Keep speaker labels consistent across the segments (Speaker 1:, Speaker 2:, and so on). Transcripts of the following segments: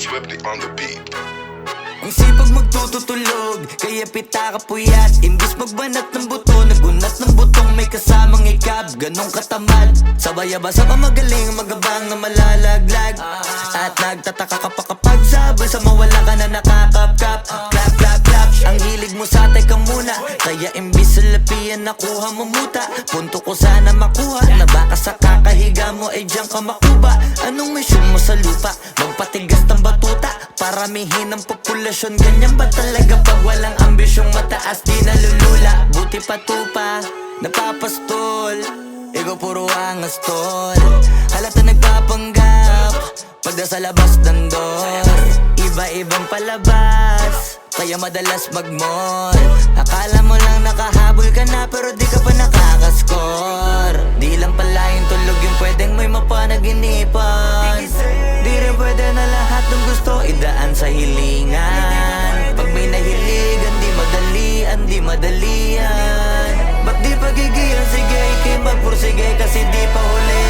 Speaker 1: Swifty on the beat.
Speaker 2: Ang sipag magtututulog, kaya pita ka puyat. Imbis magbanat ng buto, nagunat ng butong may kasamang ikab. Ganong katamad, sabay-abasa pa magaling, magabang na malalaglag. At nagtataka ka pa kapag sabay sa mawala ka na nakakapkap. Clap, clap, clap, ang hilig mo sa teka muna. Kaya imbis sa lapian nakuha mo muta. Punto ko sana makuha, na baka sa kakahiga mo ay diyan ka makuba. Anong mission mo sa lupa? Magpatigas ng batuta, paramihin ang populasyon. Ganyan ba talaga pag walang ambisyong mataas? Di nalulula, buti patupa, napapastol. Ikaw puro angas tol, halata nagpapanggap pagda sa labas ng door. Iba-ibang palabas, kaya madalas mag-mall. Akala mo lang nakahabol ka na, pero di ka pa nakakascore. Di lang pala yung tulog yung pwedeng may mapanaginipan. Di rin pwede na lahat ng gusto idaan sa hilingan. Pag may nahiligan, di madalian. Ba't di pagigilan? Sige, ikay magpursige kasi di pa huli.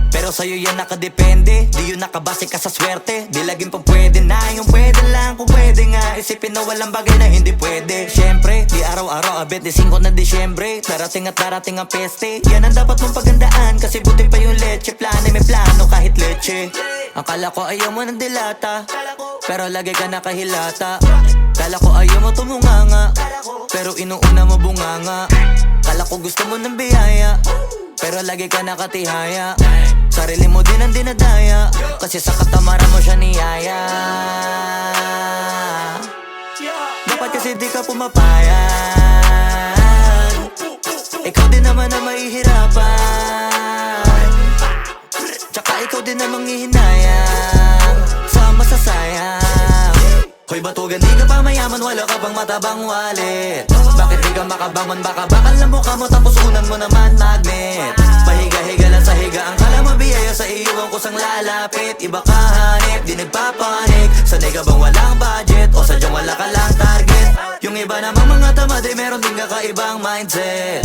Speaker 2: Pero sa'yo yan nakadepende, di yun nakabase ka sa swerte. Di laging pa pwede na, yung pwede lang kung pwede nga. Isipin na walang bagay na hindi pwede. Siyempre, di araw-araw, 25 na Disyembre. Darating at darating ang peste, yan ang dapat mong pagandaan. Kasi buti pa yung leche, plano may plano kahit leche. Akala ko ayaw mo ng dilata, pero lagi ka nakahilata. Kala ko ayaw mo tumunganga, pero inuuna mo bunganga. Kala ko gusto mo ng biyaya, pero lagi ka nakatihaya. Sarili mo din ang dinadaya, kasi sa katamaran mo siya niyaya. Dapat kasi di ka pumapayag, ikaw din naman ang mahihirapan. Tsaka ikaw din namang hihinayang sa masasayang. Hoy batugan, di ka pa mayaman, wala ka pang matabang wallet. Bakit di ka makabangon? Baka bakal na mukha mo tapos unan mo naman magnet. Pahiga-higa lang sa higa, ang kala mo biyaya sa iyo ang kusang lalapit. Iba ka hanip, di nagpapanik. Sanay ka bang walang budget o sadyang wala ka lang target? Yung iba namang mga tamad ay meron din kakaibang mindset.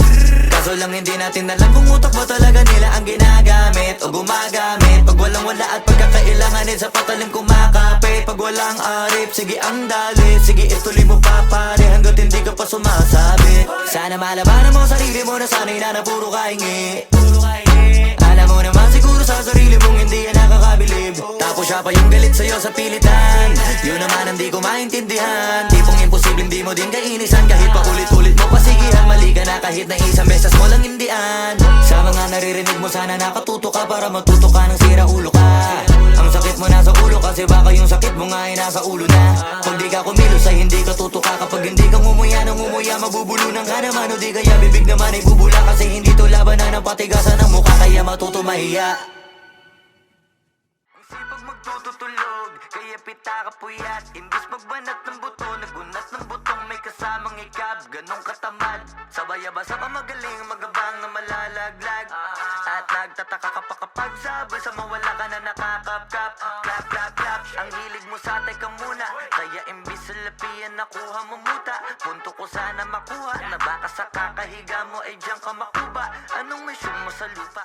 Speaker 2: Kaso lang hindi natin alam kung utak ba talaga nila ang ginagamit o gumagamit. Pag walang wala at pagkakailanganin sa patalim kumakapit. Pag walang arip, sige ang dali, sige ituloy mo pa pare hanggat hindi ka pa sumasabi. Sana malabanan mo sarili mo na sanay na puro kahingi. Alam mo naman siguro sa sarili mong hindi yan nakakabilib. Tapos siya pa yung galit sa'yo sa pilitan. Yun naman ang di ko maintindihan. Tipong imposibleng di mo din kainisan. Kahit pa ulit-ulit mo pasigihan, mali ka na kahit na isang beses mo lang hindian. Sa mga naririnig mo sana nakatuto ka para matuto ka ng sira ulo ka. Ang sakit mo nasa ulo kasi baka yung sakit mo nga ay nasa ulo na. Kung di ka kumilos ay hindi ka tutuka. Kapag hindi ka ngumuya ng ngumuya, mabubulunan ka naman. O di kaya bibig naman ay bubula, kasi hindi to labanan ng patigasan ng mukha, kaya matuto mahiya. Ang sipag magtututulog, kaya pita ka puyat. Imbis magbanat ng buto, nagunat ng butong may kasamang ikab. Ganong katamad, sabay-abasa pa magaling, magabang na malalaglag. At nagtataka ka pa kapag sabay sa mawala ka na nakakapkap. Clap, clap, clap, ang hilig mo sa teka muna. Kaya imbis sa lapian nakuha mo muta. Punto ko sana makuha, na baka sa kakahiga mo ay diyan ka makuba. Anong mission mo sa lupa?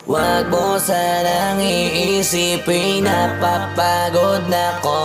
Speaker 3: Wag mo sanang iisipin, napapagod na ko.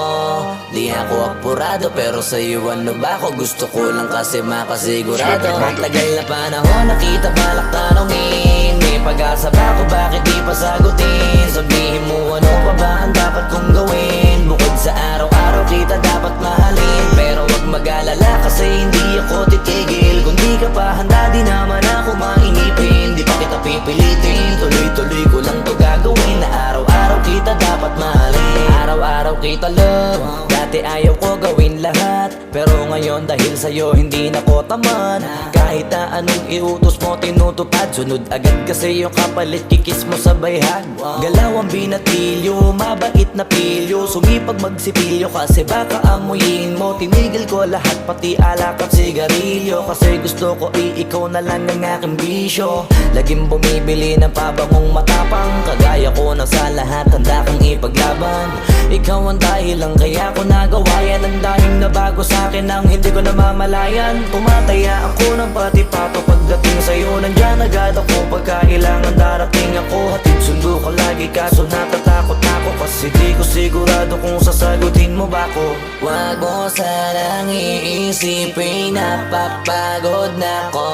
Speaker 3: Di ako apurado pero sa'yo ano ba ako? Gusto ko lang kasi makasigurado. Ang tagal na panahon nakita balak tanongin. May pag-asa ba ako, bakit di pa sagutin? Sabihin mo ano pa ba ang dapat kong gawin? Bukod sa araw-araw kita dapat mahalin. Pero wag mag-alala kasi hindi ako titigil. Kung di ka pa handa di naman ako mainipin. Di pa kita pipilitin, tuloy-tuloy ko lang to gagawin. Na araw-araw kita dapat mahalin. Araw-araw kita love. Dati ayaw ko gawin lahat, pero ngayon dahil sa'yo hindi na ko tamad. Kahit na anong iutos mo tinutupad, sunod agad kasi yung kapalit kikis mo sa bayhag. Galaw ang binatilyo, mabait na pilyo. Sumipag magsipilyo kasi baka amuyin mo. Tinigil ko lahat pati alak at sigarilyo, kasi gusto ko ikaw na lang ang aking bisyo. Laging bumibili ng pabangong matapang, kagaya ko na sa lahat handa kang ipaglaban. Ikaw ang dahilan kaya ko nagawa yan. Ang dahing na bago sa'kin ang hindi ko namamalayan. Tumataya ako ng pati pato pagdating sa'yo. Nandyan agad ako pagkailangan darating ako. Hatid sundo ka lagi kaso natatakot ako kasi di ko sigurado kung sasagutin mo ba ko. Wag mo sanang iisipin napapagod na ko.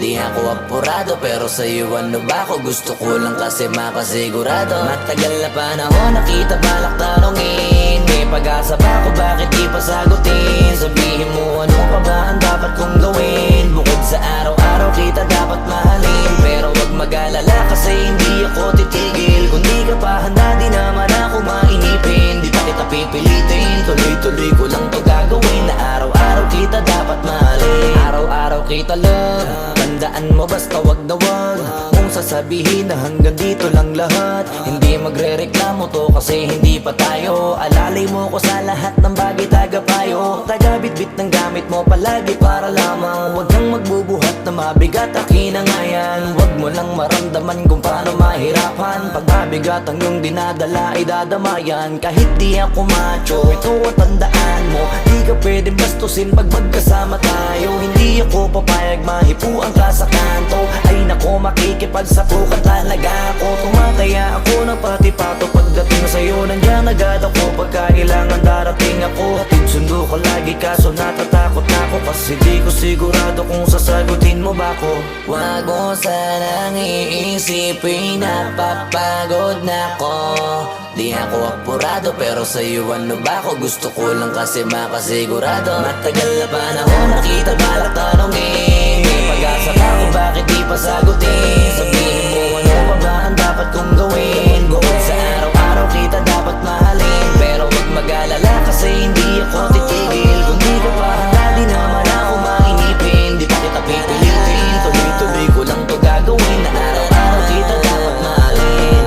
Speaker 3: Di ako apurado pero sa'yo ano ba ko? Gusto ko lang kasi makasigurado. Matagal na panahon nakita balak tanongin, may pag-asa ba ko bakit di pa sagutin? Sabihin mo ano pa ba ang dapat kong gawin? Bukod sa araw-araw kita dapat mahalin, pero wag mag-alala kasi hindi ako titigil. Kung di ka pa handa di naman ako mainipin. Di pa kita pipilitin, tuloy-tuloy ko lang to gagawin. Na araw-araw kita dapat mahalin, araw-araw kita love. Tandaan mo basta wag na wag mong sasabihin na hanggang dito lang lahat. Hindi magre-reklamo to kasi hindi pa tayo. Alalay mo ko sa lahat ng bagay tagapayo. Tagabitbit ng gamit mo palagi para lamang. Wag kang magbubuhat na mabigat akin ang ayan. Wag mo lang maramdaman kung paano mahirapan. Pag mabigat ang iyong dinadala ay dadamayan. Kahit di ako macho, ito ang tandaan mo. Di ka pwedeng bastusin pag magkasama tayo. Hindi ako papayag mahipuan ka sa kanto. Ay nako makikipagsapukan talaga ako. Tumataya ako ng pati-pato pagdating sa'yo. Nandiyan agad ako pagka kailangan darating ako. Hatid sundo ko lagi kaso natatakot ako kasi di ko sigurado kung sasagutin mo ba ko. Wag mo sanang iisipin napapagod na ko. Di ako apurado pero sa'yo ano ba ko? Gusto ko lang kasi makasigurado. Matagal na panahon nakita balak tanongin, may pag-asa ba ko bakit di pa sagutin? Sabihin mo ano pa ba ang dapat kong gawin? Bukod sa araw-araw kita dapat mahalin, pero wag mag-alala kasi hindi ako titigil. Kung di ka pa handa di naman ako mainipin. Di pa kita pipilitin, tuloy-tuloy ko lang to gagawin. Na araw-araw kita dapat mahalin.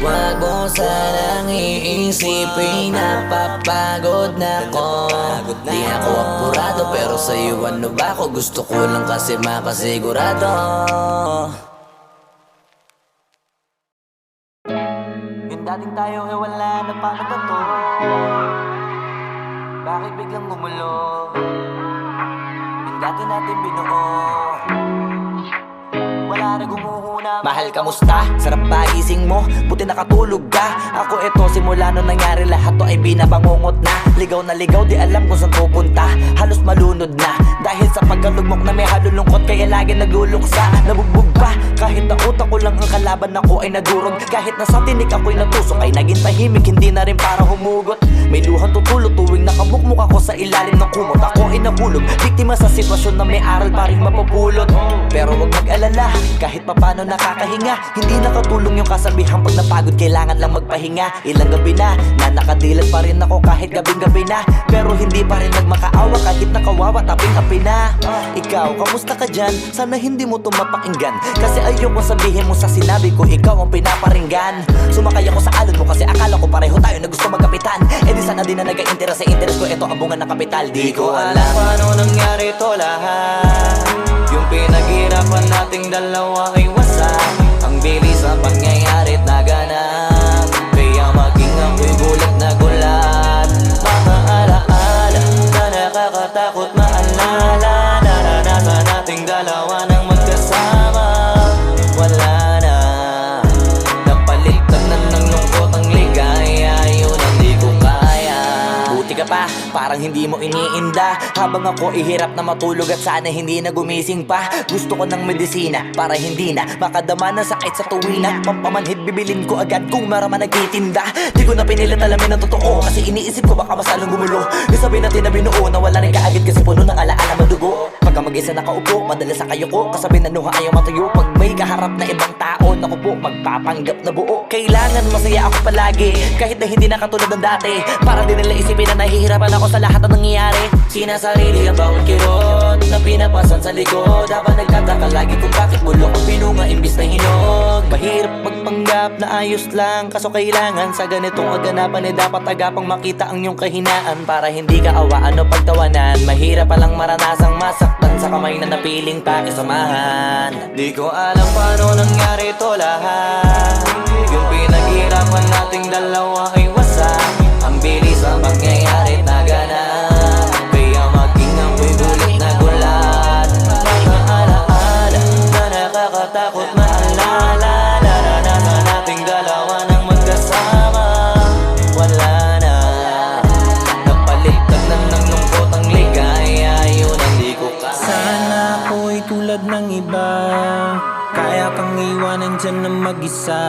Speaker 3: Wag mo sanang iisipin napapagod na ko. Di ako apurado pero sa'yo ano ba ko? Gusto ko lang kasi makasigurado. Yung dating tayo eh wala na paano ba to? Bakit biglang gumulo? Yung dati natin binuo wala na gumuhuna. Mahal, kamusta? Sarap ba gising mo? Buti nakatulog ka. Ako eto simula nung nangyari lahat to ay binabangungot na. Ligaw na ligaw di alam kung saan pupunta. Halos malunod na dahil sa pagkalugmok na may halulungkot. Kaya lagi nagluluksa, nabugbog pa. Kahit na utak ko lang ang kalaban ako ay nagurog. Kahit na sa tinik ako'y natusok ay naging tahimik. Hindi na rin para humugot. May luhan tutulo tuwing nakabukmuk ako sa ilalim ng kumot. Ako ay nahulog, biktima sa sitwasyon na may aral pa rin mapupulot. Pero wag mag-alala, kahit papano nakakahinga. Hindi nakatulong yung kasabihan pag napagod kailangan lang magpahinga. Ilang gabi na nakadilat pa rin ako kahit gabing-gabi na. Pero hindi pa rin nagmakaawa kahit nakawawa taping-api na. Ikaw, kamusta ka dyan? Sana hindi mo to mapakinggan kasi ayoko sabihin mo sa sinabi ko ikaw ang pinaparinggan. Sumakay ako sa alon mo kasi akala ko pareho tayo na gusto magkapitan. Eh di sana din na nag-interes sa interes ko. Ito ang bunga ng kapital. Di ko alam paano nangyari to lahat. Yung pinaghirapan nating dalawa ay wasak. Ang bilis sa pangyayari't naganap. Kaya maging ako'y gulat na gulat. Mga alaala na nakakatakot maalala. Naranasan nating dalawa ng magkasama. Wala na, napalitan na ng lungkot ang ligaya. Yun ang di ko kaya. Buti ka pa, parang hindi mo iniinda. Habang ako ihirap na matulog at sana hindi na gumising pa. Gusto ko ng medisina para hindi na makadama ng sakit sa tuwina. Pampamanhid bibilin ko agad kung maraman nagtitinda. Di ko na pinilit alamin ang totoo kasi iniisip ko baka masalong gumulo. Isabi natin na binuo na wala rin kaagad kasi puno ng alaala madugo. Pagka mag-isa nakaupo, madalas sa kayo ko. Kasabi na nuha ayaw matuyo. Pag may kaharap na ibang tao, naku po, magpapanggap na buo. Kailangan masaya ako palagi kahit na hindi na katulad ng dati. Para din nila isipin na nahihirapan ako sa lahat ng nangyayari. Sinasarili ang bawat kirot na pinapasan sa likod. Habang nagtataka lagi kung bakit bulok ang pinunga imbis na hinog. Mahirap magpanggap na ayos lang, kaso kailangan sa ganitong kaganapan dapat agapang makita ang iyong kahinaan. Para hindi ka awaan o pagtawanan. Mahirap palang maranasang masaktan sa kamay na napiling pakisamahan. Di ko alam paano nangyari to lahat. Yung pinaghirapan nating dalawa ay wasak. Ang bilis ang pangyayari't naganap. Kaya maging ako'y gulat na gulat. Mga alaala na nakakatakot maalala. Naranasan nating
Speaker 1: kang iwanan dyan na mag-isa.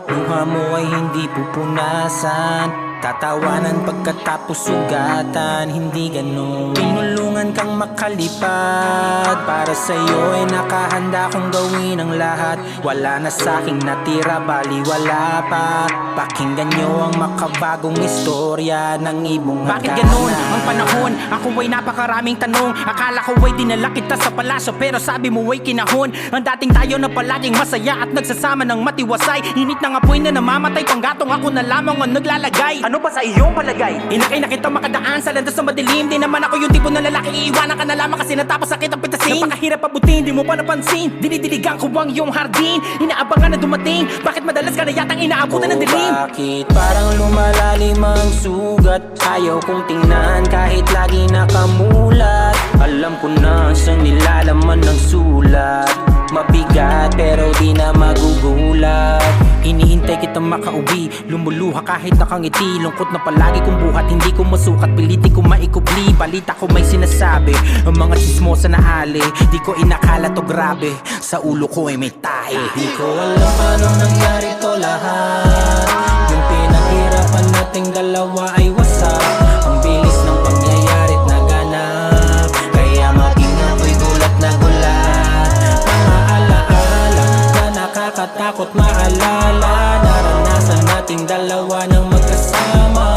Speaker 1: Luha mo ay hindi pupunasan, tatawanan pagkatapos sugatan. Hindi ganon, tinulungan kang makalipad. Para sa'yo ay nakahanda kong gawin ang lahat. Wala na sa'king natira, bali wala pa. Pakinggan nyo ang makabagong istorya ng ibong
Speaker 4: Bakit ganun ang panahon? Ako ay napakaraming tanong. Akala ko ay dinala kita sa palasyo, pero sabi mo ay kinahon. Ang dating tayo na palaging masaya at nagsasama ng matiwasay. Init ng apoy na namamatay, panggatong ako na lamang ang naglalagay. Ano ba sa iyong palagay? Inakay na kita makadaan sa landas na madilim. Di naman ako yung tipo na lalaki, iiwanan ka na lamang kasi natapos sakit ang pitasin. Napakahirap abutin, di mo pa napansin. Dinidiligan ko ang iyong hardin, inaabangan na dumating. Bakit madalas ka na yatang inaabutan ng dilim?
Speaker 1: Bakit parang lumalalim ang sugat? Ayaw kong tingnan kahit lagi nakamulat. Alam ko na sa nilalaman ng sulat. Mabigat pero di na magugulat. Hinihintay kitang makauwi, lumuluha kahit nakangiti. Lungkot na palagi kong buhat, hindi ko masukat, piliti ko maikubli. Balita ko may sinasabi, ang mga chismosa na ali. Di ko inakala to grabe, sa ulo ko ay may tahi. Di ko alam paano nangyari to lahat. Yung pinaghirapan nating dalawa ay wasak. Ang bilis ng pangyayari't naganap, kaya maging ako'y gulat na gulat. Mga alaala na nakakatakot maalala. Naranasan nating dalawa ng magkasama.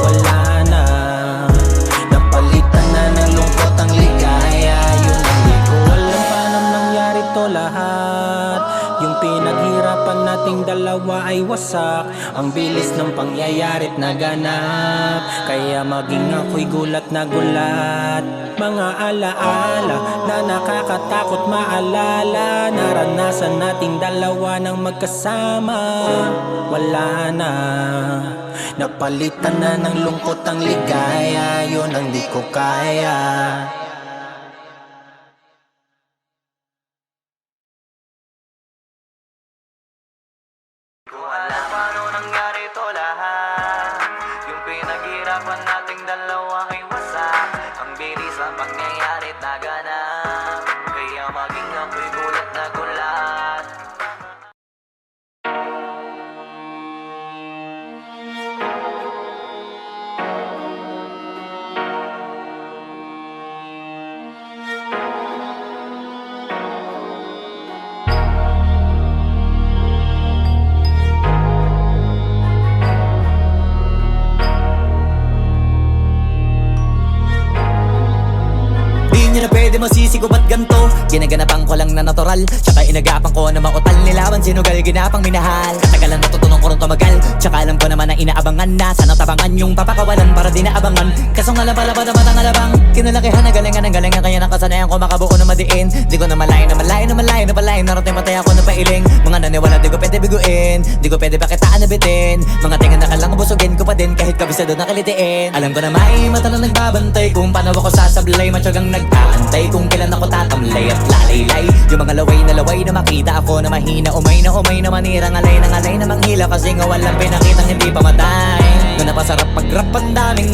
Speaker 1: Wala na, napalitan na ng lungkot ang ligaya. Yun ang di ko alam paano nangyari to lahat. Yung pinaghirapan nating dalawa ay wasak. Ang bilis ng pangyayari't naganap, kaya maging ako'y gulat na gulat. Mga alaala na nakakatakot maalala. Naranasan nating dalawa ng magkasama. Wala na, napalitan na ng lungkot ang ligaya. Yun ang di ko kaya.
Speaker 2: Kung alam paano nangyari to lahat. Yung pinaghirapan nating dalawa ay wasak. Ang bilis ang pangyayari't naganap, kaya maging ako'y gulat na gulat. Di nyo na pwede masisig ba't ganto? Ginaganapan ko lang na natural, tsaka inagapan ko na mautal. Nilaban sinugal, ginapang minahal. Katagalan natutunan ko rin tumagal, tsaka alam ko naman na inaabangan na. Sana tabangan yung papakawalan para di naabangan. Kasong alam pala ba naman ang alabang kinalakihan na galingan ng galingan, kaya nakasanayan ko makabuo na madiin. Di ko na malayo na malayo na malayo na palayo. Narating matay ako na pailing. Mga naniwala di ko pwede biguin, di ko pwede bakitaan na bitin. Mga tingan na kalang busugin ko pa din kahit kabisado na kalitiin. Alam ko na may mata na nagbabantay kung paano ako sasablay. Matyagang nag-aantay kung kailan ako tatamlay at lalaylay. Yung mga laway na makita ako na mahina. Umay na manirang alay na manghila, kasi nga walang pinakitang hindi pamatay. Na napasarap mag-rap, ang daming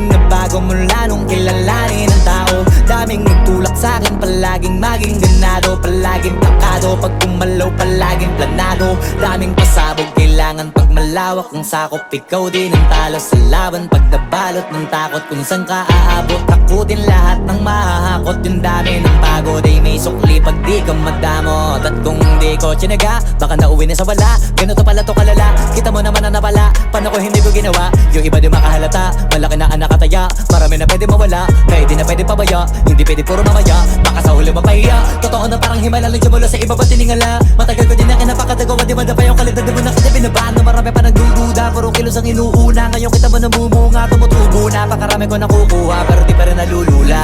Speaker 2: nagbago mula nung kilalanin ang tao. Daming nagtulak sa'kin, palaging maging ganado, palaging plakado. Pag kumalaw, palaging planado. Daming pasabog, kailangan pag malawak ang sakop. Ikaw din ang talo sa laban, pag nabalot ng takot. Kung saan ka aabot, takutin lahat ng mahahakot. Yung dami ng pagod ay may sukli pag di ka madamot. At kung di ko tsinaga, baka nauwi na sa wala. Ganito pala to kalala, kita mo naman na napala. Paano ko hindi ko ginawa? Yung iba di makahalata, malaki na ang nakataya. Marami na pwede mawala, kaya di na pwede pabaya. Hindi pwede puro mamaya, baka sa huli mapahiya. Totoo na parang himala lang siya mula sa iba ba tiningala. Matagal ko din na kinapakatagawa, di madapa yung kalidad. Di mo na kita binabaan na marami pa nagdududa. Puro kilos ang inuuna, ngayon kita mo namumunga. Tumutubo na, pakarami ko nakukuha, pero di pa rin nalulula.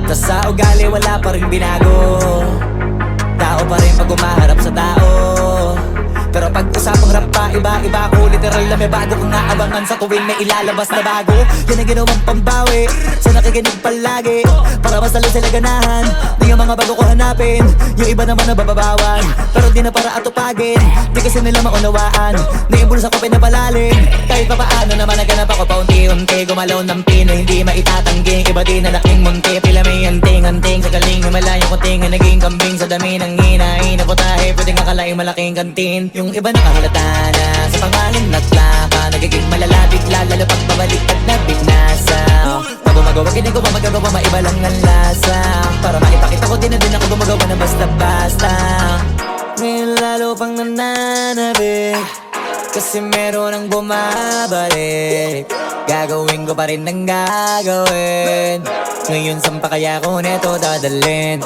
Speaker 2: Tas sa ugali wala pa rin binago. Tao pa rin pag umaharap sa tao. Pero pag usapang rap pa, iba ako literal na may bago kong naabangan sa tuwing may ilalabas na bago. Yan ang ginawang pambawi sa nakikinig palagi, para mas lalo sila ganahan. Di ang mga bago ko hanapin, yung iba naman na bababawan, pero di na para atupagin. Di kasi nila maunawaan, naimbulsa ko pinapalalim. Kahit pa paano naman naganap ako paunti-unti, gumalaw ng pino, hindi maitatanggi. Iba din na laking munti, pila may anting-anting. Sa galing malayo kunting, naging kambing sa dami ng hinahin na putahe. Pwedeng akalaing malaking kantin, yung iba nakahalata na sa pangalan at laka. Nagiging malalapit lalo pag babaliktad na bignasa. Pag gumagawa ginagawa magagawa, maiba lang ang lasa. Para maipakita ko din ako gumagawa na basta-basta. Ngayon lalo pang nananabik, kasi meron ang bumabalik. Gagawin ko pa rin ang gagawin. Ngayon saan pa kaya ko neto dadalhin?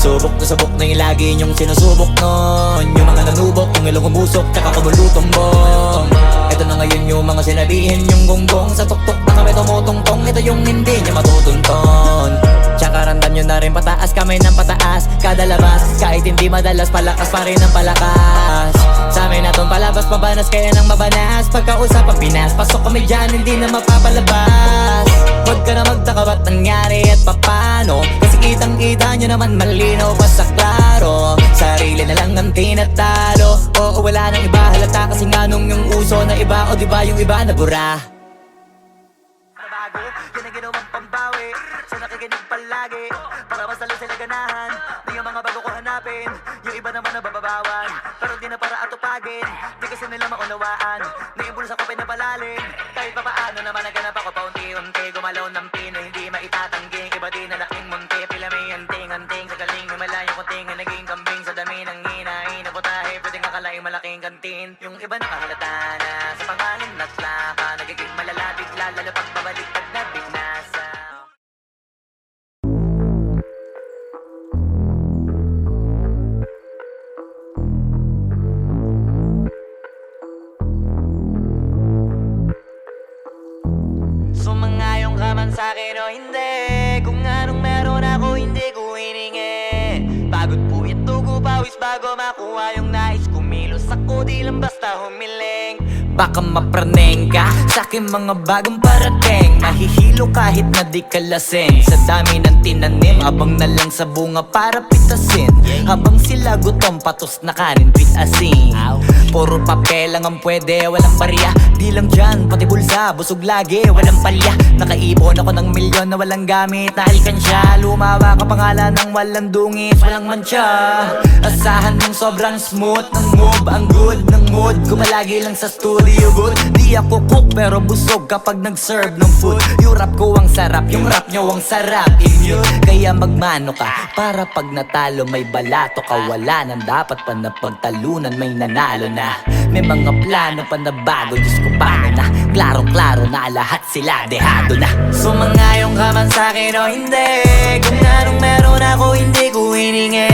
Speaker 2: Subok na yung lagi niyong sinusubok nun. Yung mga nanubok, yung ilong umusok, tsaka kumulutong bong. Ito na ngayon yung mga sinabihin yung gonggong. Sa tuktok na kami tumutungtong, ito yung hindi niya matutunton. Tsaka ramdam nyo na rin pataas, kamay ng pataas. Kada labas, kahit hindi madalas, palakas pa rin ang palakas. Sa amin na tong palabas, pabanas kaya nang mabanas. Pagkausap ang Pinas, pasok kami dyan, hindi na mapapalabas. Huwag ka na magtaka ba't nangyari at papano, kasi kitang-kita nyo naman malinaw pa sa klaro. Sarili na lang ang tinatalo, oo wala nang iba halata. Kasi nga nung yung uso na iba, o diba yung iba na bura. Yan ang ginawang pambawi sa nakikinig palagi, para mas lalo sila ganahan. Di ang mga bago ko hanapin, yung iba naman na bababawan, pero di na para atupagin. Di kasi nila maunawaan, naimbulsa ko pinapalalim. Kahit pa paano naman naganap ako paunti-unti, gumalaw ng pino, hindi maitatanggi. Iba din na laking munti, pila may anting-anting. Sa galing may malayo kunting, naging kambing sa dami ng hinahin na putahe. Pwedeng akalaing malaking kantin, yung iba nakahalata na sa pangalan at laka. Nagiging malalapit lalo pag babaliktad na bignasa. Sumangayong ka man sa'kin o hindi, kung anong meron ako hindi ko hiningi. Pagod po ito ko pawis bago makuha yung nais. Kumilos ako di lang basta humiling. Baka mapraneng ka sa'kin mga bagong parating. Mahihilo kahit na di ka lasing. Sa dami ng tinanim, abang na lang sa bunga para pitasin. Habang sila gutom, patos na kanin with asin. Puro papel lang ang pwede, walang barya. Di lang dyan, pati bulsa, busog lagi, walang palya. Nakaipon ako ng milyon na walang gamit na alkansya. Lumawa ka pangalan ng walang dungis, walang mancha. Asahan mong sobrang smooth ng move, ang good ng mood. Kumalagi lang sa studio booth. Di ako cook pero busog kapag nag-serve ng food. Yung rap ko ang sarap, yung rap nyo ang sarap. Immune, kaya magmano ka para pag natalo may balato ka. Wala nang dapat pa na pagtalunan, may nanalo na. May mga plano pa na bago, Diyos ko paano na. Klarong-klaro na lahat sila dehado na. Sumangayong ka man sa'kin o hindi, kung anong meron ako hindi ko hiningi.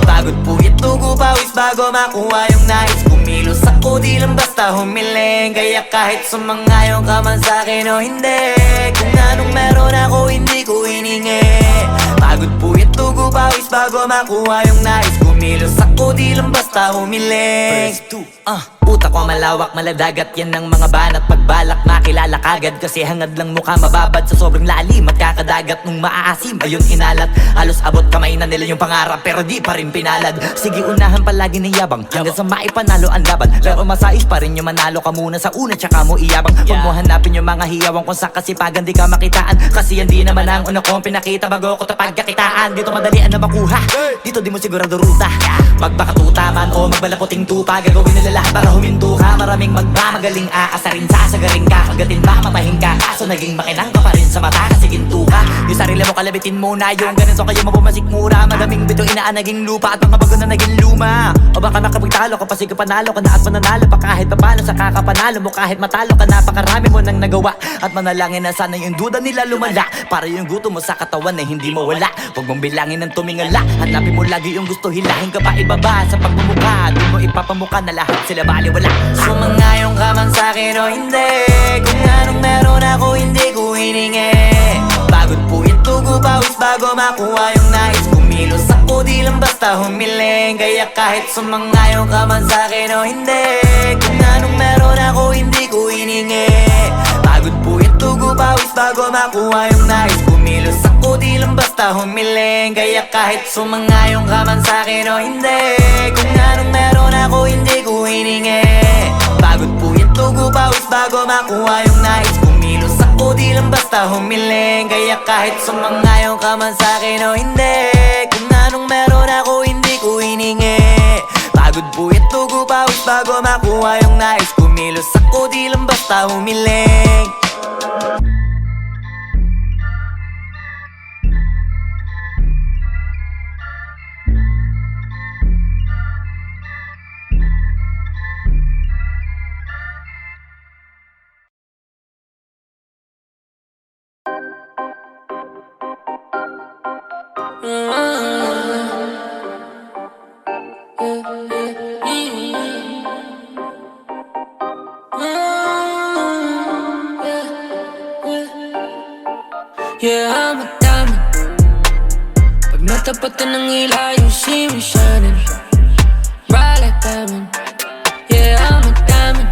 Speaker 2: Pagod po ito ko pawis bago makuha yung nais. Kumilos ako di lang basta humiling. Kaya kahit sumangayong ka man sa'kin o hindi, kung anong meron ako hindi ko hiningi. Pagod po ito ko pawis bago makuha yung nais. Kumilos ako di lang basta humiling. Utak ko malawak, maladagat yan ng mga banat. Pagbalak makilala kagad, kasi hangad lang mukha mababad sa sobrang lalim at kakadagat nung maaasim. Ayun inalat, halos abot kamay na nila yung pangarap pero di pa rin pinalad. Sige unahan palagi ng yabang hanggang sa maipanalo ang laban. Pero masais pa rin yung manalo ka muna sa una tsaka mo iyabang. Huwag mo hanapin yung mga hiyawang kung sa kasipagan di ka makitaan. Kasi yan di naman ang una kong pinakita bago ko tapagkakitaan. Dito madalian na makuha, dito di mo sigurado ruta. Magbakatuta man o magbalaputing tupa, gagawin nila lahat para huminto ka. Maraming magmamagaling aasarin, sasagaring ka. Kagatin ba matahing ka, kaso naging makinang ka pa rin sa mata kasi ginto ka. Yung sarili mo kalabitin muna, yung ganito kayo mapumasik mura. Madaming bito inaan naging lupa at mga bago na naging luma. O baka makapagtalo ka pa, sige panalo ka na at mananalo pa kahit papalo. Sa kakapanalo mo kahit matalo ka, napakarami mo nang nagawa. At manalangin na sana yung duda nila lumala, para yung gutom mo sa katawan na hindi mo wala. Huwag mong bilangin ng tumingala, hanapin mo lagi yung gusto, hilahin ka pa ibaba. Sa pagmumukha, doon mo ipapamuka na lahat sila baliwala. Sumangayong ka man sa'kin o hindi, kung anong meron ako hindi ko hiningi. Pagod po ito ko pawis bago makuha yung nais. Kumilos ako di lang basta basta humiling. Kaya kahit sumangayon ka man sa'kin o hindi, kung anong meron ako hindi ko hiningi. Pagod puyat tugo pawis bago makuha yung nais. Kumilos ako di lang basta humiling. Kaya kahit sumangayon ka man sa'kin o hindi, kung anong meron ako hindi ko hiningi. Pagod puyat tugo pawis bago makuha yung nais. Kumilos ako di lang basta humiling. Kaya kahit sumangayon ka man sa'kin o hindi, kung anong meron ako hindi ko hiningi. Pagod puyat tugo pawis bago makuha yung nais. Kumilos ako di lang basta humiling.
Speaker 5: Yeah, I'm a diamond. Pag natapatan ng ila, you see me shining bright like diamond. Yeah, I'm a diamond.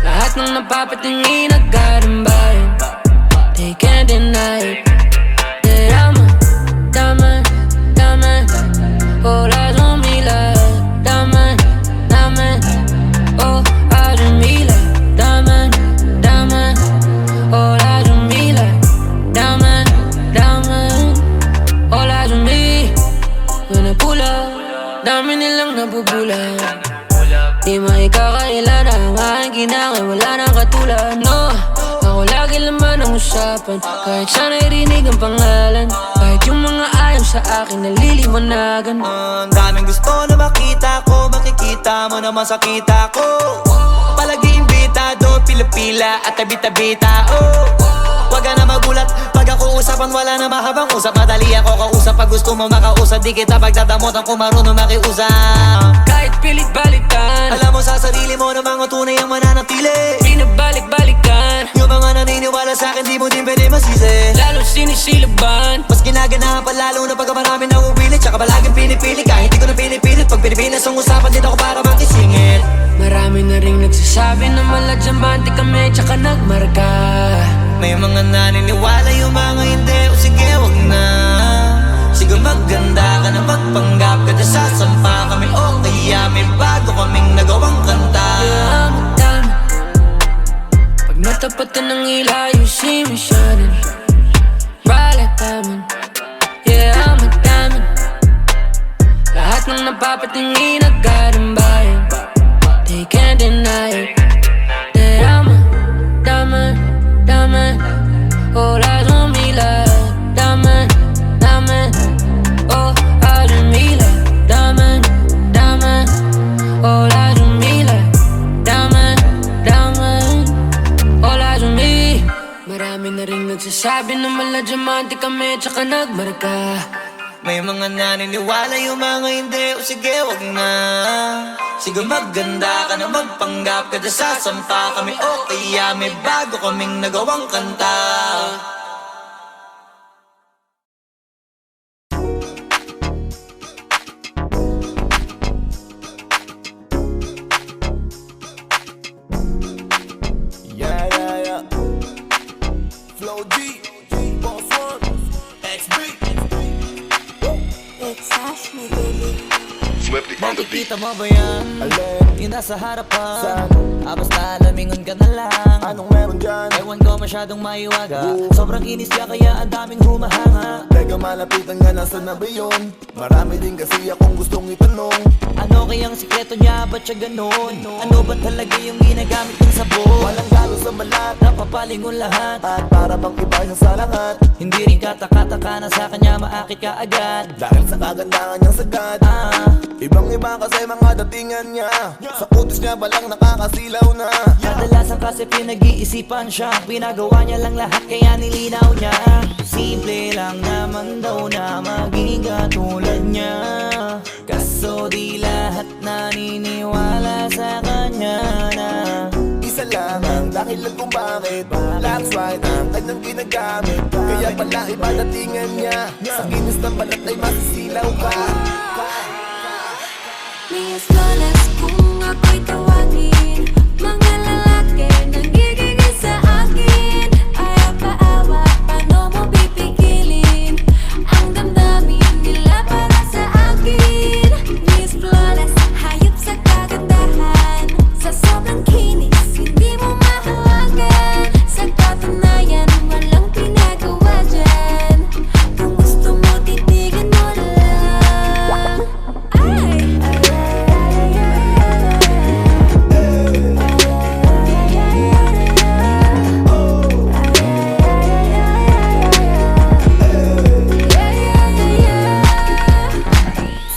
Speaker 5: Lahat ng napapatingin nagkarambayan, they can't deny it. Yeah, I'm a diamond, diamond. All eyes on me like diamond, diamond. All eyes on me like diamond, diamond. All eyes on me like diamond, diamond. All eyes on me. When I pull up, dami nilang nabubulan. Di maikakailan ang aking ginangay, wala nang katulad. No, ako lagi laman ang usapan. Kahit sana'y rinig ang pangalan, kahit yung mga ayaw sa akin naliliwanagan.
Speaker 2: Daming gusto na makita ko, makikita mo naman sa kita ko. Palagi imbitado, pila-pila at tabi-tabita, oh. Wag ka na magulat, pag ako usapan wala na mahabang usap. Madali ako kausap, pag gusto mo makausap, di kita pagdadamutan kung marunong makiusap.
Speaker 5: Kahit pilit-balikan,
Speaker 2: alam mo sa sarili mo na mga tunay ang mananatili.
Speaker 5: pinabalik-balikan,
Speaker 2: Yung mga naniniwala sa akin di mo din pwede masisi.
Speaker 5: lalo sinisilaban.
Speaker 2: Mas ginaganahan pa lalo na pagka marami na uwilit. Tsaka palaging pinipili kahit di ko na pinipilit. Pag Pilipinas ang usapan dito ako para makisingit.
Speaker 5: Marami na ring nagsasabi na maladyamante kami tsaka nagmarka.
Speaker 2: May mga naniniwala yung mga hindi. O sige wag na. Sige maganda ka na magpanggap ka na sasampa kami. O kaya may bago kaming nagawang kanta.
Speaker 5: Yeah, I'm a diamond. Pag natapatan ng ila, you see me shining bright like diamond. Yeah, I'm a diamond. Lahat ng napapatingin nagkarambayan, they can't deny it. Yeah, I'm a diamond, diamond. All eyes on me like diamond, diamond. All eyes on me like diamond, diamond. All eyes on me like diamond, diamond. All eyes on me. Marami na ring nagsasabi na maladyamante kami tsaka nagmarka.
Speaker 2: May mga naniniwala yung mga hindi. O sige wag na. Sige maganda ka na magpanggap ka na sasampa kami. O kaya may bago kaming nagawang kanta.
Speaker 6: Yeah, yeah, yeah. Flow D, Boss One, XB.
Speaker 7: It's Ashley, baby.
Speaker 2: Nakikita mo ba yan?
Speaker 6: Alin?
Speaker 2: Yung nasa harapan.
Speaker 6: Saan?
Speaker 2: Basta lamingon ka na lang.
Speaker 6: Anong meron dyan?
Speaker 2: Ewan ko masyadong maiwaga. Sobrang inis ka kaya ang daming humahanga.
Speaker 6: Teka malapitan nga nasa na ba yun? Marami din kasi akong gustong itanong.
Speaker 2: Ano kayang sikreto niya? Ba't siya ganun? Ano ba talaga yung ginagamit ng sabon?
Speaker 6: Walang galo sa balat
Speaker 2: Napapalingon lahat.
Speaker 6: at para bang iba siya sa lahat.
Speaker 2: Hindi rin kataka-taka na sa kanya maakit ka agad.
Speaker 6: Dahil sa kagandahan niyang sagad, ibang iba kasi mga datingan niya. Sa kutis niya balang nakakasilaw na.
Speaker 2: Kadalasan kasi pinag-iisipan siya. Pinagawa niya lang lahat kaya nilinaw niya. Simple lang naman daw na maging katulad niya. Kaso di lahat naniniwala sa kanya na
Speaker 6: Isa lang ang dahilan kung bakit Black right ang kanyang ginagamit. Kaya pala iba datingan niya. Sa kinis ng balat ay masisilaw ka.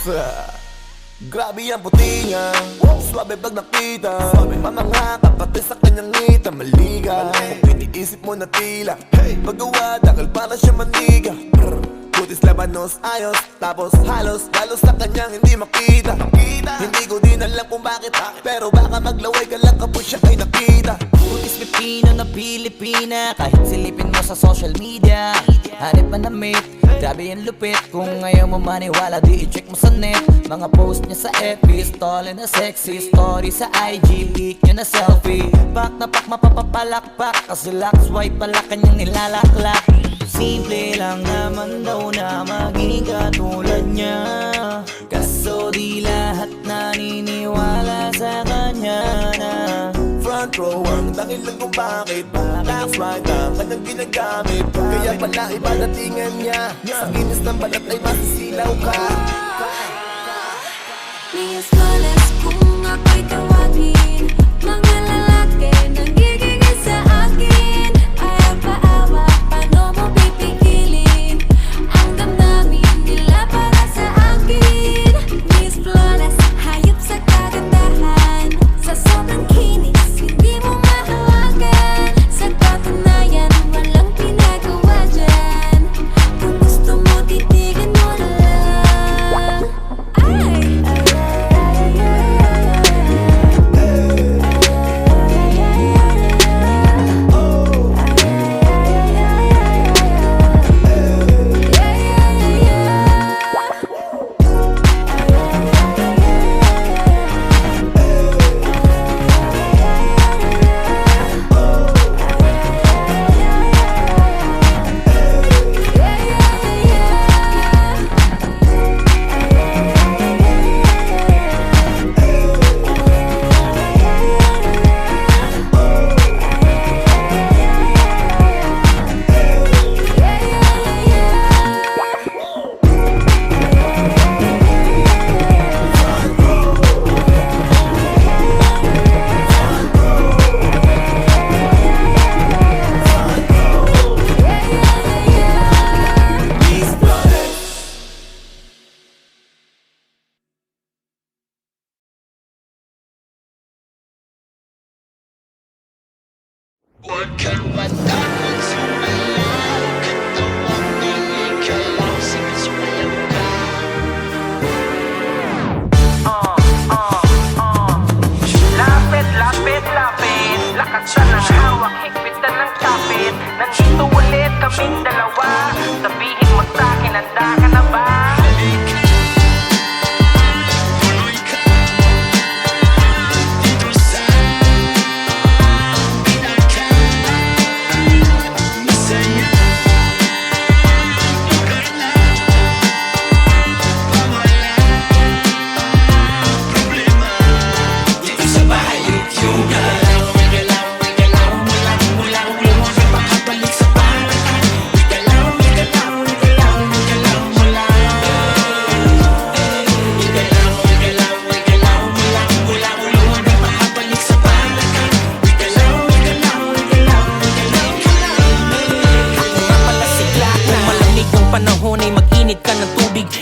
Speaker 6: Grabe ang puti niya, swabe pag nakita, mamangha pati sa kanyang ngita, maliga. Kung iniisip mo na tila, paggawa dahil para siya maniga. Putis labanos ayos, tapos halos sa kanyang hindi makita. Hindi ko din alam kung bakit, pero baka maglaway ka lang kapag siya ay nakita.
Speaker 3: Putis Pilipino na Pilipina, kahit silipin mo sa social media, hanip man na mate, grabe yung lupit. Kung ayaw mo maniwala, di i-check mo sa net. Mga post niya sa FB, story na sexy, story sa IG, pic niya na selfie. Pak na pak mapapapalakpak, kasi lock swipe pala kanyang nilalaklak. Simple lang naman daw na maging katulad niya, kaso di lahat naniniwala sa kanya na
Speaker 6: Front row ang dahilan kung bakit Last right ang kanyang ginagamit. Kaya pala iba datingan niya, sa kinis ng balat ay masisilaw ka.
Speaker 7: Di malas kung ako'y tawagin, mga lalaki nanggigigil sa akin. Ayaw paawa, paano mo pipigilin ang damdamin nila para sa akin? Miss Flores, hayop sa kagandahan, sa sobrang kinis hindi mo mahawagan. Sa katunayan, walang pinagawa dyan. Kung gusto mo, titigan mo na lang.
Speaker 1: Lapit, lakas siya ng hawak, higpitan ng kapit. Nandito ulit kaming dalawa, sabihin mo sa'kin, handa ka na ba?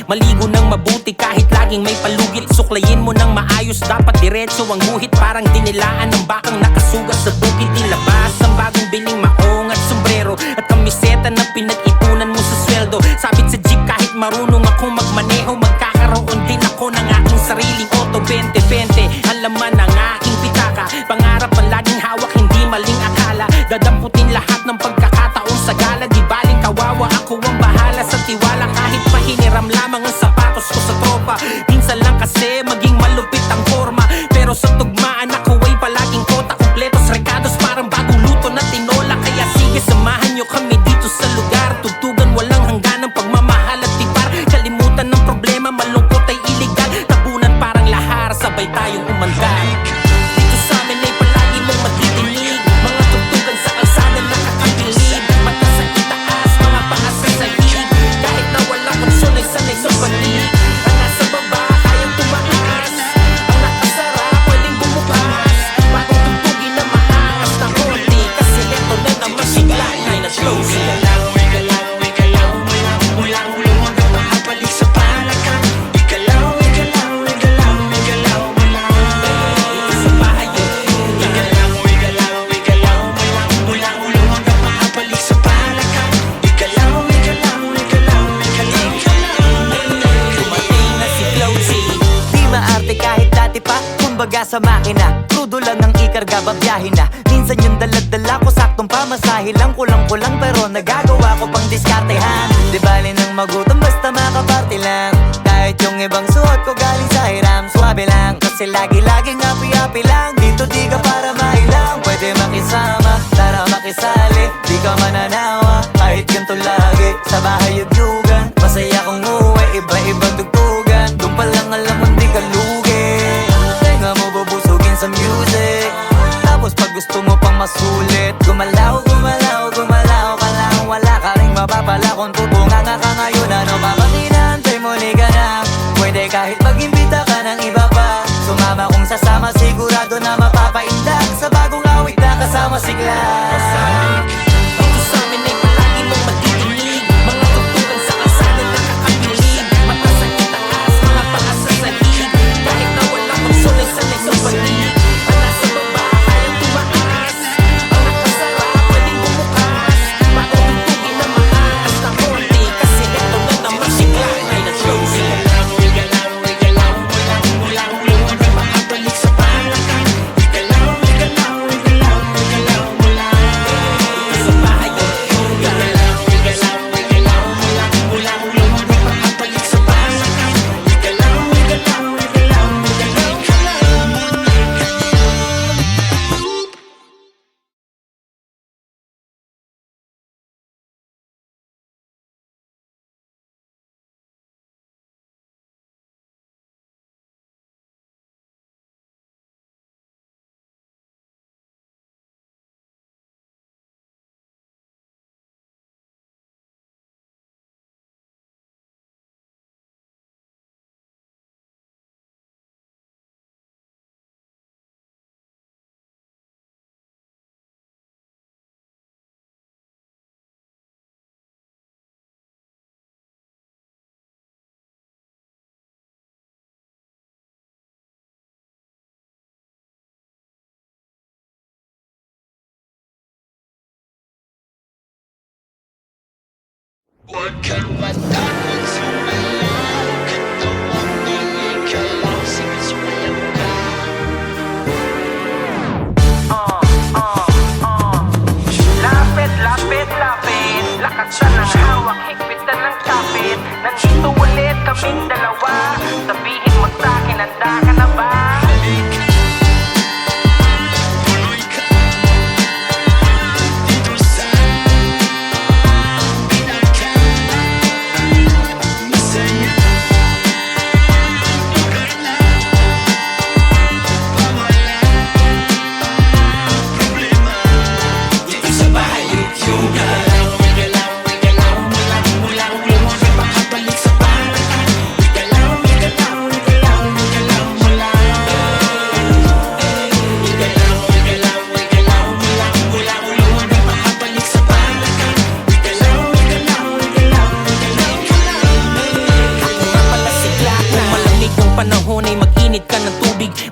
Speaker 4: Maligo ng mabuti kahit laging may palugit. Suklayin mo ng maayos, dapat diretso ang guhit. Parang dinilaan ng bakang nakasugat sa bukid. Ilabas ang bagong biling maong at sombrero, at kamiseta na pinag-ipunan mo sa sweldo. Sabit sa jeep kahit marunong ako magmaneho, magkakaroon din ako ng aking sariling auto 2020. Ang laman ng aking pitaka, pangarap ang laging hawak, hindi maling akala. Dadamputin lahat ng pagkakataon sa gala. Di baling kawawa, ako ang bahala sa tiwala. Kahit pahiniram lamang ang sapatos ko sa tropa. Minsan lang kasi maging malupit ang forma, pero sa tugmaan ako ay palaging kota. Kompletos recados parang bagong luto na tinola. Kaya sige, samahan nyo kami dito sa lugar. Tugtugan walang hangganang pagmamahal at tipar. Kalimutan ng problema, malungkot ay iligal. Tabunan parang lahar, sabay tayong umandar. Dito sa amin ay palagi mong matidinig mga tugtugan sa kalsada nakakabilib. Mata sa itaas, mga paa sa sahig. Kahit na walang konsol ay sanay sa panig. Ang nasa baba, kayang tumaas.
Speaker 2: kumbaga sa makina. Crudo lang ang ikarga, babiyahin na. Minsan yung daladala ko, saktong pamasahe lang. Kulang-kulang pero nagagawa ko pang diskartehan. Di bali nang magutom basta makaparte lang. Kahit yung ibang suot ko galing sa hiram, swabe lang. Kasi lagi-laging happy-happy lang. Dito di ka para mailang. Pwede makisama, tara makisali. Di ka mananawa, kahit ganito lagi. Sa bahay yugyugan, masaya kong uwi. Iba-ibang tugtugan, doon pa lang alam mo di ka lugi. Tenga mo bubusugin sa music. Tapos pag gusto mo pang masulit, gumalaw, gumalaw, gumalaw ka lang. Wala ka rin mapapala kung tutunga nga ka ngayon. Ano pa ba tinahantay mo, liga na? Pwede kahit mag-imbita ka ng iba pa. Sumama kung sasama, sigurado na mapapaindak. Sa bagong awit na kasama sigla.
Speaker 4: Dito sa amin ay palagi mong matidinig. Mga tugtugan sa kalsada nakakabilib. Mata sa itaas, mga paa sa sahig. Kahit na walang magsulay sanay sa pag-ibig. Ang nasa baba, kayang tumaas. Ang nakasara, pwedeng bumukas. Patutugin na maangas na konti. Kasi ito na naman sigla ay nag-closing.
Speaker 1: Lapit, lapit, lapit. Lakatan ng hawak, higpitan ng kapit. Nandito ulit kaming dalawa. Sabihin mo sa'kin, handa ka na ba?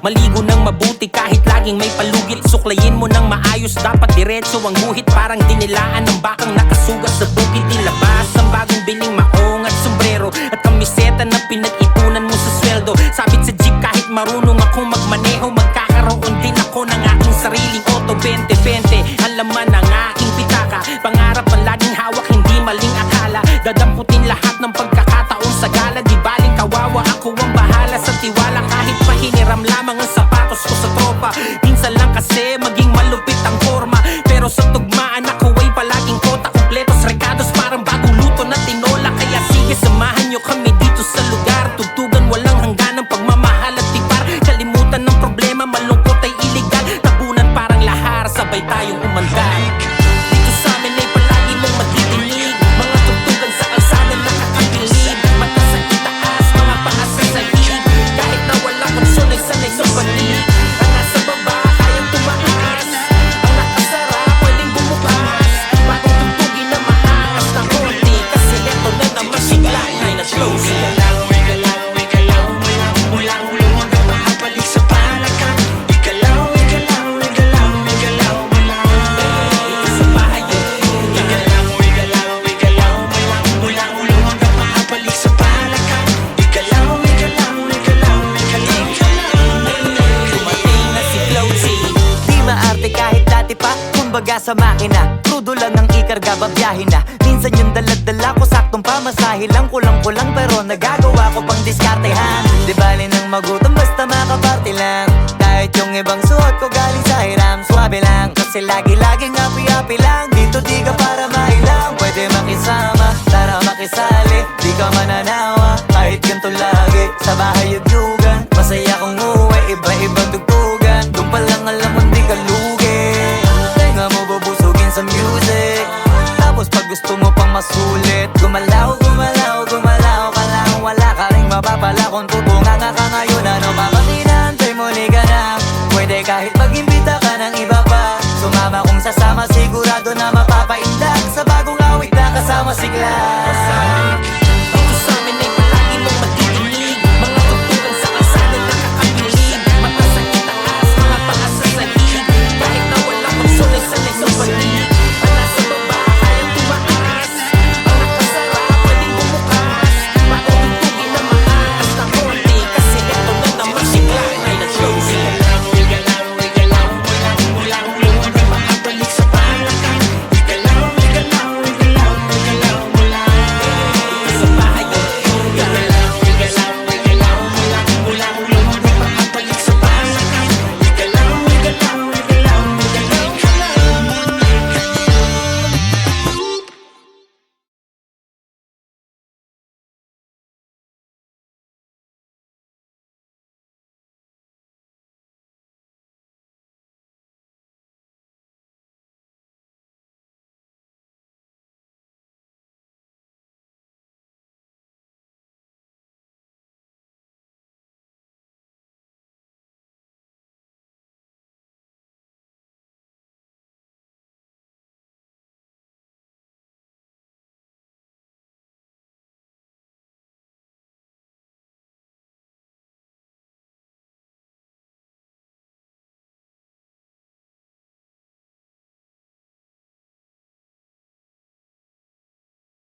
Speaker 4: Maligo ng mabuti kahit laging may palugit. Suklayin mo ng maayos, dapat diretso ang guhit. Parang dinilaan ng bakang nakasugat sa bukid. Ilabas ang bagong biling maong at sombrero at kamiseta na pinag-ipunan mo sa sweldo. Sabit sa jeep kahit marunong akong magmaneho. Magkakaroon din ako ng aking sariling auto 2020. Ang laman ng aking pitaka, pangarap ang laging hawak, hindi maling akala. Dadamputin lahat ng pagkakataon sa gala. Di baling kawawa, ako ang bahala sa tiwala. Kahit pahiniram lamang ang sapatos ko sa tropa. Minsan lang kasi maging malupit ang forma. Pero sa tugmaan ako ay palaging kota. Kumpletos, recados, parang bagong luto na tinola. Kaya sige, samahan nyo kami dito sa lugar. Tugtugan walang hangganang pagmamahal.
Speaker 2: kumbaga sa makina. Crudo lang ang ikarga, babiyahin na. Minsan yung daladala ko, saktong pamasahe lang. Kulang-kulang pero nagagawa ko pang diskartehan. Di bali nang magutom basta makaparte lang. Kahit yung ibang suot ko galing sa hiram, swabe lang. Kasi lagi-laging happy-happy lang. Dito di ka para mailang. Pwede makisama, tara makisali. Di ka mananawa, kahit ganito lagi. Sa bahay yugyugan, masaya kong uwi. Iba-ibang tugtugan, doon pa lang alam mo di ka lugi. Tenga mo bubusugin sa music. Tapos pag gusto mo pang masulit, gumalaw, gumalaw, gumalaw ka lang. Wala ka rin mapapala kung tutunganga ka ngayon. Ano pa bang inaantay mo, liga na. Pwede kahit mag-imbita ka ng iba pa. Sumama kung sasama, sigurado na mapapaindak. Sa bagong awit na kasama si Glass.